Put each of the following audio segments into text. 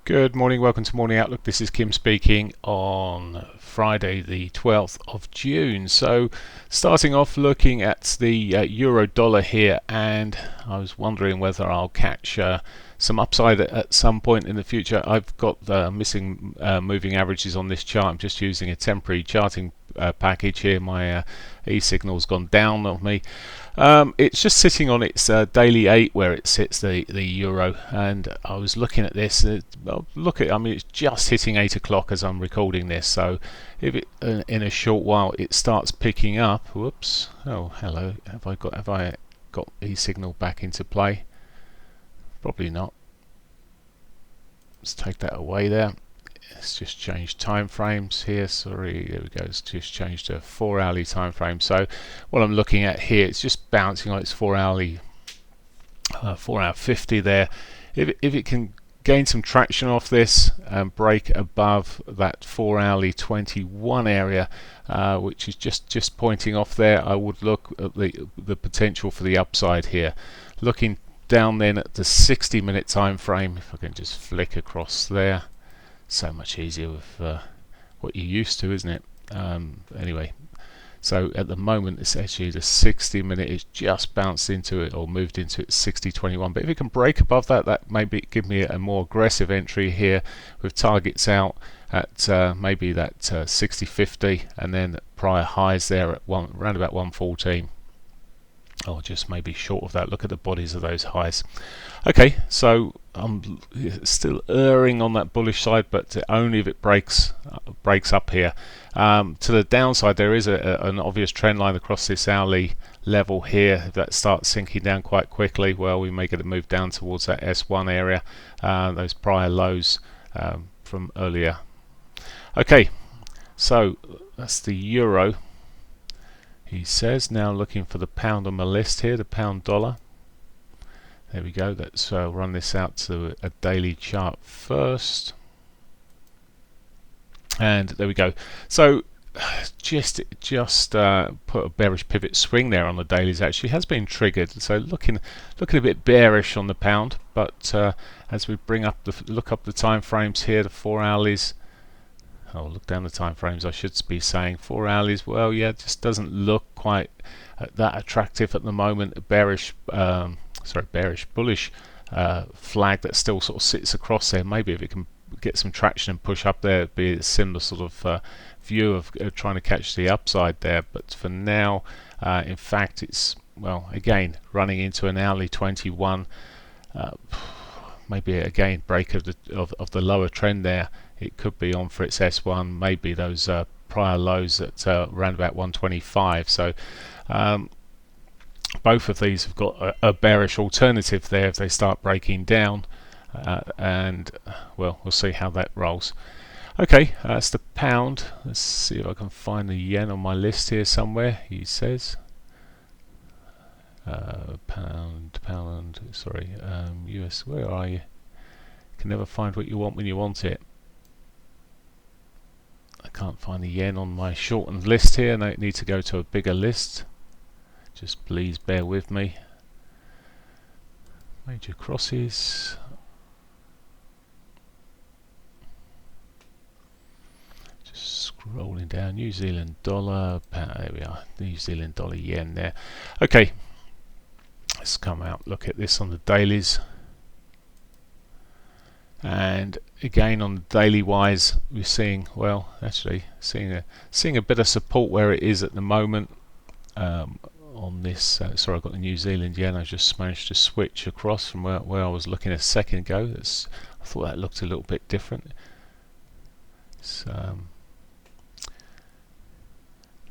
Good morning, welcome to Morning Outlook. This is Kim speaking on Friday the 12th of June. So starting off looking at the euro dollar here, and I was wondering whether I'll catch some upside at some point in the future. I've got missing moving averages on this chart. I'm just using a temporary charting package here. My e-signal's gone down on me. It's just sitting on its daily 8 where it sits, the euro, and I was looking at this. I mean, it's just hitting 8 o'clock as I'm recording this. So if it in a short while it starts picking up, whoops! Oh, hello. Have I got e-signal back into play? Probably not. Let's take that away there. Let's just change time frames here. Sorry, there we go. It's just changed to 4-hourly time frame. So what I'm looking at here, it's just bouncing on its 4-hourly, 4-hour 50 there. If it can gain some traction off this and break above that 4-hourly 21 area, which is just pointing off there, I would look at the potential for the upside here. Looking down then at the 60-minute time frame, if I can just flick across there. So much easier with what you're used to, isn't it? Anyway, so at the moment it's actually the 60-minute is just bounced into it or moved into it 60.21. But if it can break above that, that maybe give me a more aggressive entry here with targets out at maybe that 60.50, and then prior highs there at around about 114. Or just maybe short of that. Look at the bodies of those highs. Okay, so I'm still erring on that bullish side, but only if it breaks up here. To the downside, there is an obvious trend line across this hourly level here. If that starts sinking down quite quickly, well, we may get a move down towards that S1 area, those prior lows from earlier. Okay, so that's the euro. He says now looking for the pound on my list here, the pound dollar. There we go. Let's run this out to a daily chart first. And there we go. So just put a bearish pivot swing there on the dailies. Actually has been triggered. So looking a bit bearish on the pound. But as we bring up look up the time frames here, the 4-hourlies. Oh, look down the time frames. I should be saying 4 hourlies. Well, yeah, it just doesn't look quite that attractive at the moment. Bullish flag that still sort of sits across there. Maybe if it can get some traction and push up there, it'd be a similar sort of view of trying to catch the upside there. But for now, in fact, it's, well, again running into an hourly 21. Maybe again break of the lower trend there. It could be on for its S1, maybe those prior lows at around about 125. So both of these have got a bearish alternative there if they start breaking down, and well, we'll see how that rolls. Okay, that's the pound. Let's see if I can find the yen on my list here somewhere. He says pound, sorry, US, where are you? Can never find what you want when you want it. I can't find the yen on my shortened list here, and I need to go to a bigger list. Just please bear with me. Major crosses. Just scrolling down. New Zealand dollar, pound, there we are. New Zealand dollar, yen there. Okay, let's come out, look at this on the dailies. And again on the daily wise, we're seeing, well, actually seeing a bit of support where it is at the moment. On this, sorry, I've got the New Zealand yen. I just managed to switch across from where I was looking a second ago. I thought that looked a little bit different.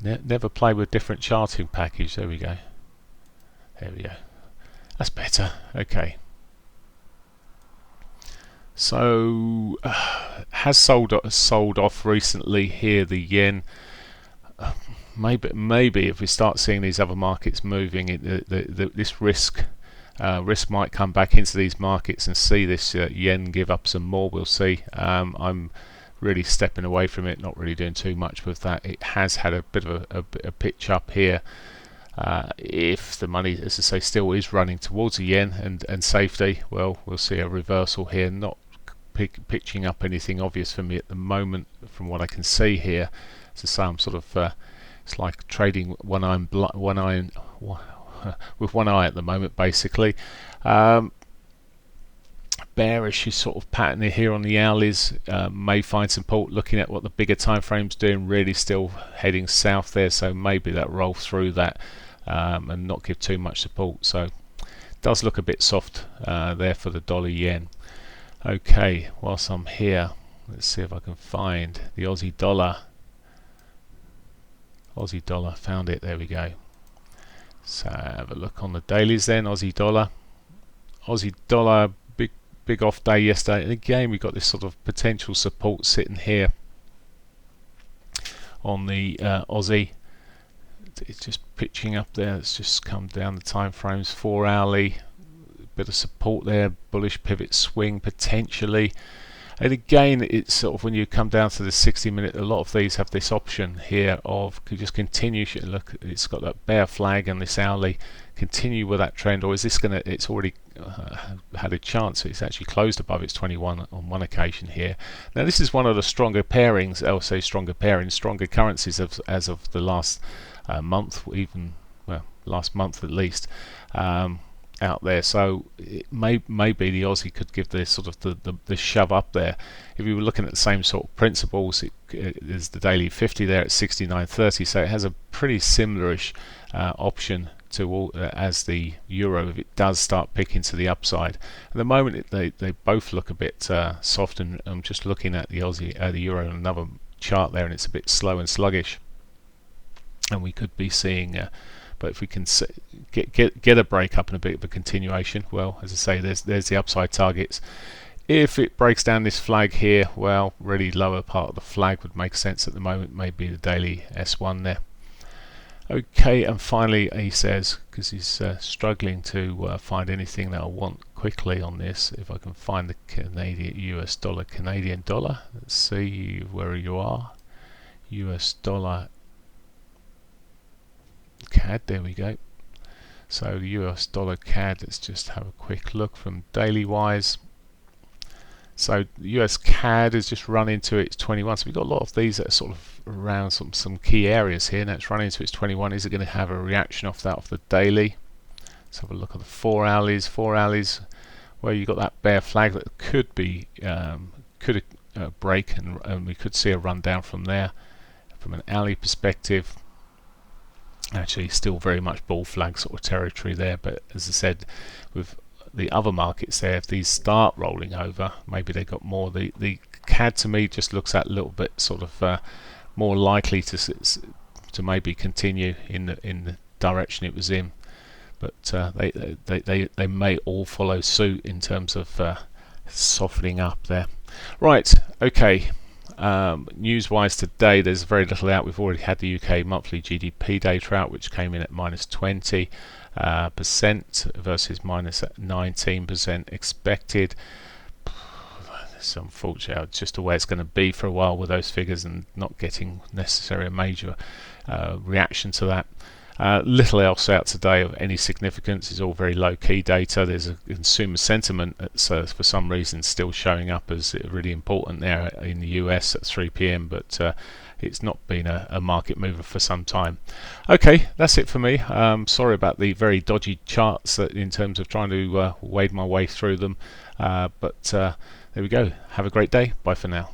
Never play with different charting package. There we go. That's better. Okay. So has sold off recently here, the yen. Maybe if we start seeing these other markets moving, this risk might come back into these markets and see this yen give up some more. We'll see. I'm really stepping away from it, not really doing too much with that. It has had a bit of a pitch up here. If the money, as I say, still is running towards the yen and safety, well, we'll see a reversal here. Not pitching up anything obvious for me at the moment from what I can see here. So I'm sort of it's like trading one eye with one eye at the moment, basically. Bearish sort of pattern here on the hourlies, may find support. Looking at what the bigger time frame's doing, really still heading south there, so maybe that roll through that and not give too much support. So does look a bit soft there for the dollar yen. Okay, whilst I'm here, let's see if I can find the Aussie dollar. Aussie dollar, found it, there we go. So have a look on the dailies then. Aussie dollar, big off day yesterday, and again we got this sort of potential support sitting here on the Aussie. It's just pitching up there. It's just come down the time frames. 4 hourly, bit of support there, bullish pivot swing potentially. And again, it's sort of when you come down to the 60-minute, a lot of these have this option here of could just continue. Look, it's got that bear flag and this hourly. Continue with that trend, or is this going to? It's already had a chance. It's actually closed above its 21 on one occasion here. Now this is one of the stronger pairings. I'll say stronger pairings, stronger currencies as of the last month, even last month at least. Out there, so it maybe the Aussie could give this sort of the shove up there. If you were looking at the same sort of principles, there's the daily 50 there at 69.30, so it has a pretty similarish option to all as the euro if it does start picking to the upside. At the moment, they both look a bit soft, and I'm just looking at the Aussie, the euro, on another chart there, and it's a bit slow and sluggish, and we could be seeing. But if we can get a break up and a bit of a continuation, well, as I say, there's the upside targets. If it breaks down this flag here, well, really lower part of the flag would make sense at the moment, maybe the daily S1 there. Okay, and finally he says, because he's struggling to find anything that I want quickly on this, if I can find the Canadian US dollar, Canadian dollar. Let's see where you are. US dollar CAD, there we go. So the US dollar CAD, let's just have a quick look from daily wise. So the US CAD has just run into its 21, so we've got a lot of these that are sort of around some key areas here. Now it's running into its 21. Is it going to have a reaction off that, off the daily? Let's have a look at the 4 hourlies, where you got that bear flag that could be could break, and we could see a run down from there. From an hourly perspective, actually still very much bull flag sort of territory there, but as I said, with the other markets there, if these start rolling over, maybe they got more. The CAD to me just looks at a little bit sort of more likely to maybe continue in the direction it was in, but they may all follow suit in terms of softening up there. Right, okay. News-wise today, there's very little out. We've already had the UK monthly GDP data out, which came in at -20% versus -19% expected. It's unfortunate, just the way it's going to be for a while with those figures, and not getting necessarily a major reaction to that. Little else out today of any significance. It's all very low-key data. There's a consumer sentiment that's for some reason still showing up as really important there in the US at 3 p.m, but it's not been a market mover for some time. Okay, that's it for me. Sorry about the very dodgy charts in terms of trying to wade my way through them, but there we go. Have a great day. Bye for now.